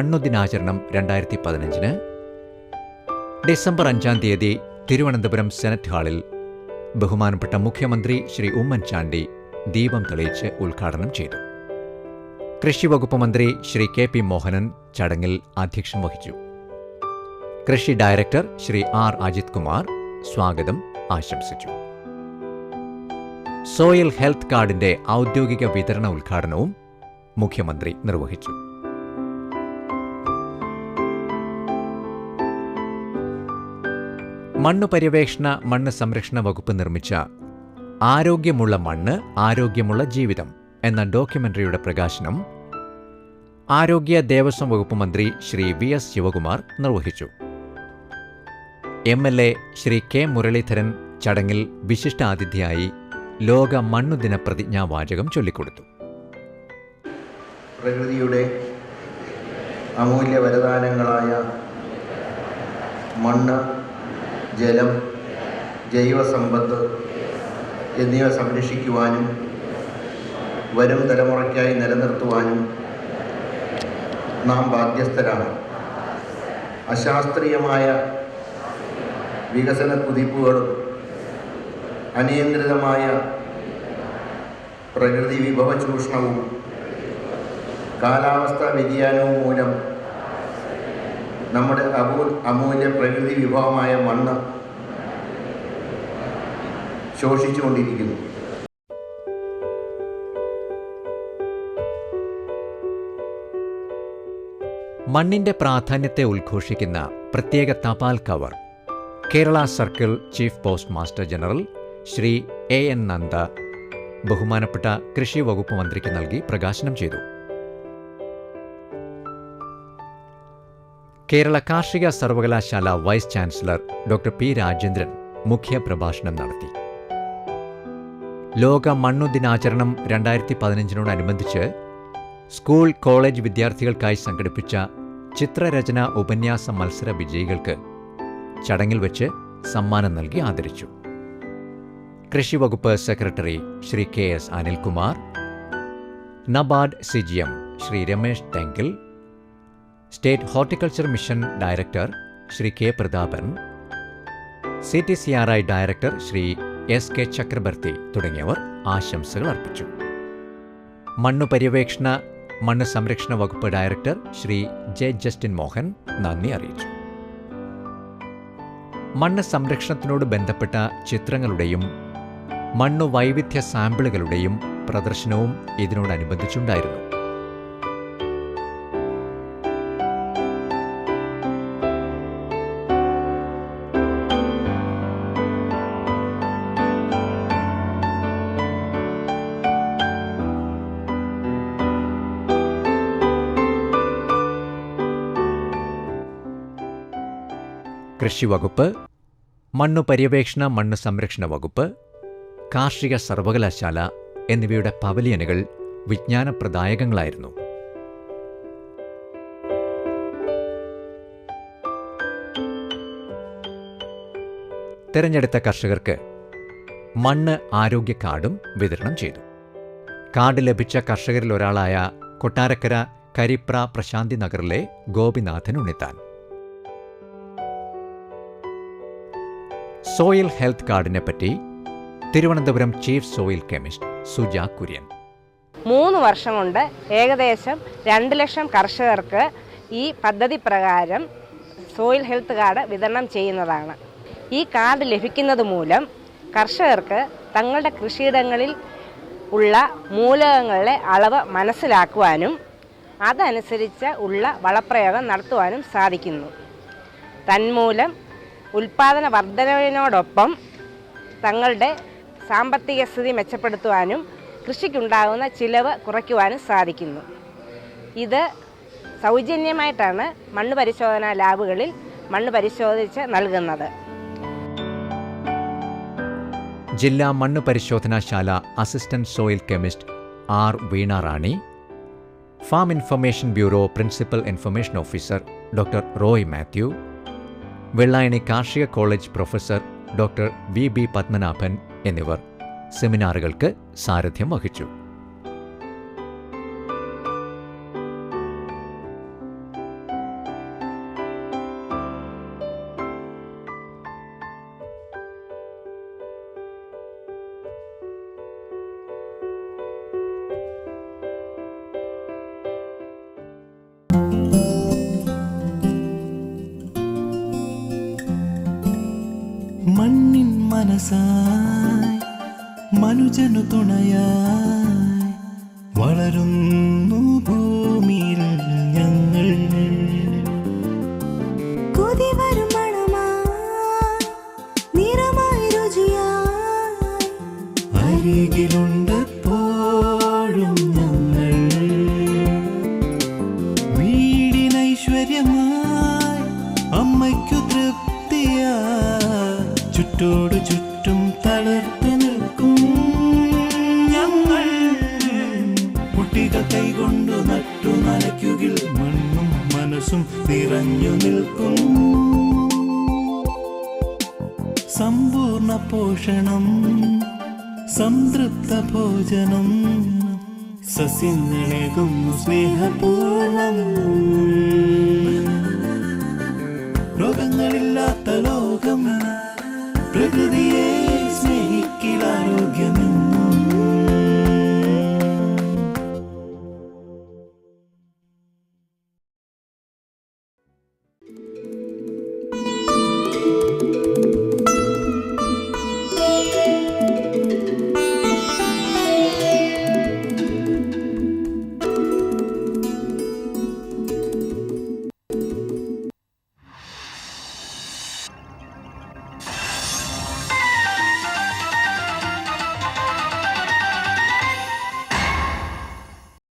മണ്ണുദിനാചരണം 2015 December 5 Thiruvananthapuram senate ഹാളിൽ ബഹുമാനപ്പെട്ട മുഖ്യമന്ത്രി ശ്രീ ഉമ്മൻചാണ്ടി ദീപം തെളിയിച്ച് ഉദ്ഘാടനം ചെയ്തു. കൃഷി വകുപ്പ് മന്ത്രി ശ്രീ KP മോഹനൻ ചടങ്ങിൽ അധ്യക്ഷം വഹിച്ചു. കൃഷി ഡയറക്ടർ ശ്രീ R അജിത് കുമാർ സ്വാഗതം ആശംസിച്ചു. സോയിൽ ഹെൽത്ത് കാർഡിന്റെ ഔദ്യോഗിക വിതരണ ഉദ്ഘാടനവും മുഖ്യമന്ത്രി നിർവഹിച്ചു. മണ്ണ് പര്യവേക്ഷണ മണ്ണ് സംരക്ഷണ വകുപ്പ് നിർമ്മിച്ച ആരോഗ്യമുള്ള മണ്ണ് ആരോഗ്യമുള്ള ജീവിതം എന്ന ഡോക്യുമെന്ററിയുടെ പ്രകാശനം ആരോഗ്യ ദേവസ്വം വകുപ്പ് മന്ത്രി ശ്രീ VS ശിവകുമാർ നിർവഹിച്ചു. MLA ശ്രീ K മുരളീധരൻ ചടങ്ങിൽ വിശിഷ്ടാതിഥിയായി ലോക മണ്ണുദിന പ്രതിജ്ഞാവാചകം ചൊല്ലിക്കൊടുത്തു. പ്രകൃതിയുടെ അമൂല്യ വരദാനങ്ങളായ മണ്ണ്, ജലം, ജൈവസമ്പത്ത് എന്നിവ സംരക്ഷിക്കുവാനും വരും തലമുറയ്ക്കായി നിലനിർത്തുവാനും നാം ബാധ്യസ്ഥരാണ്. അശാസ്ത്രീയമായ വികസന കുതിപ്പുകളും അനിയന്ത്രിതമായ പ്രകൃതി വിഭവ ചൂഷണവും കാലാവസ്ഥാ വ്യതിയാനവും മൂലം നമ്മുടെ അമൂല്യ പ്രകൃതി വിഭവമായ മണ്ണ് ശോഷിച്ചുകൊണ്ടിരിക്കുന്നു. മണ്ണിന്റെ പ്രാധാന്യത്തെ ഉദ്ഘോഷിക്കുന്ന പ്രത്യേക തപാൽ cover Kerala circle chief post master general Shri AN Nanda ബഹുമാനപ്പെട്ട കൃഷി വകുപ്പ് മന്ത്രിക്ക് നൽകി പ്രകാശനം ചെയ്തു. കേരള കാർഷിക സർവകലാശാല vice chancellor doctor P Rajendran മുഖ്യ പ്രഭാഷണം നടത്തി. ലോക മണ്ണുദിനാചരണം 2015 സ്കൂൾ കോളേജ് വിദ്യാർത്ഥികൾക്കായി സംഘടിപ്പിച്ച ചിത്രരചന ഉപന്യാസ മത്സര വിജയികൾക്ക് ചടങ്ങിൽ വെച്ച് സമ്മാനം നൽകി ആദരിച്ചു. കൃഷിവകുപ്പ് secretary Shri KS Anilkumar, NABARD CGM Shri Ramesh ടെങ്കിൽ, state horticulture mission director Shri K Prathapan, CTCRI director Shri SK Chakrabarti തുടങ്ങിയവർ ആശംസകൾ അർപ്പിച്ചു. മണ്ണു പര്യവേക്ഷണ മണ്ണ് സംരക്ഷണ വകുപ്പ് director Shri J Justin Mohan നന്ദി അറിയിച്ചു. മണ്ണ് സംരക്ഷണത്തിനോട് ബന്ധപ്പെട്ട ചിത്രങ്ങളുടെയും മണ്ണു വൈവിധ്യ സാമ്പിളുകളുടെയും പ്രദർശനവും ഇതിനോടനുബന്ധിച്ചുണ്ടായിരുന്നു. കൃഷി വകുപ്പ്, മണ്ണു പര്യവേക്ഷണ മണ്ണ് സംരക്ഷണ വകുപ്പ്, കാർഷിക സർവകലാശാല എന്നിവയുടെ പവലിയനുകൾ വിജ്ഞാനപ്രദായകങ്ങളായിരുന്നു. തെരഞ്ഞെടുത്ത കർഷകർക്ക് മണ്ണ് ആരോഗ്യ കാർഡും വിതരണം ചെയ്തു. കാർഡ് ലഭിച്ച കർഷകരിൽ ഒരാളായ കൊട്ടാരക്കര കരിപ്ര പ്രശാന്തി നഗറിലെ ഗോപിനാഥൻ ഉണ്ണിത്താൻ സോയിൽ ഹെൽത്ത് കാർഡിനെ പറ്റി Thiruvananthapuram chief soil chemist Suja Kurian 3 വർഷം കൊണ്ട് ഏകദേശം 2 ലക്ഷം കർഷകർക്ക് ഈ പദ്ധതി പ്രകാരം സോയിൽ ഹെൽത്ത് കാർഡ് വിതരണം ചെയ്യുന്നതാണ്. ഈ കാർഡ് ലഭിക്കുന്നത് മൂലം കർഷകർക്ക് തങ്ങളുടെ കൃഷിയിടങ്ങളിൽ ഉള്ള മൂലകങ്ങളുടെ അളവ് മനസ്സിലാക്കുവാനും അതനുസരിച്ച് ഉള്ള വളപ്രയോഗം നടത്തുവാനും സാധിക്കുന്നു. തന്മൂലം ഉൽപാദന വർധനവിനോടൊപ്പം തങ്ങളുടെ സാമ്പത്തിക സ്ഥിതി മെച്ചപ്പെടുത്തുവാനും കൃഷിക്കുണ്ടാകുന്ന ചിലവ് കുറയ്ക്കുവാനും സാധിക്കുന്നു. ഇത് സൗജന്യമായിട്ടാണ് മണ്ണ് പരിശോധനാ ലാബുകളിൽ മണ്ണ് പരിശോധിച്ച് നൽകുന്നത്. ജില്ലാ മണ്ണ് പരിശോധനാശാല assistant soil chemist R Veena Rani, farm information bureau principal information officer doctor Roy Mathew, Vellayani കാർഷിക college professor doctor VB Padmanabhan എന്നിവർ സെമിനാറുകൾക്ക് സാരഥ്യം വഹിച്ചു. മനസായി മനുജനു തുണയായി വളരുന്നു ഭൂമിയിൽ ഞങ്ങൾ. കൊതിവരും മണമായി നിറമായി രുചിയായി അരികിലുണ്ടെപ്പോഴും ഞങ്ങൾ. വീടിനൈശ്വര്യമായി അമ്മയ്ക്കു തൃപ്തിയായി ചുറ്റോടു ചുറ്റും തളർത്തു നിൽക്കും ഞങ്ങൾ. കുട്ടികൾ കൈകൊണ്ടു നട്ടു നനയ്ക്കുകിൽ മണ്ണും മനസ്സും നിറഞ്ഞു നിൽക്കും. സമ്പൂർണ്ണ പോഷണം സംതൃപ്ത ഭോജനം സസ്യങ്ങളേകും സ്നേഹപൂർണം.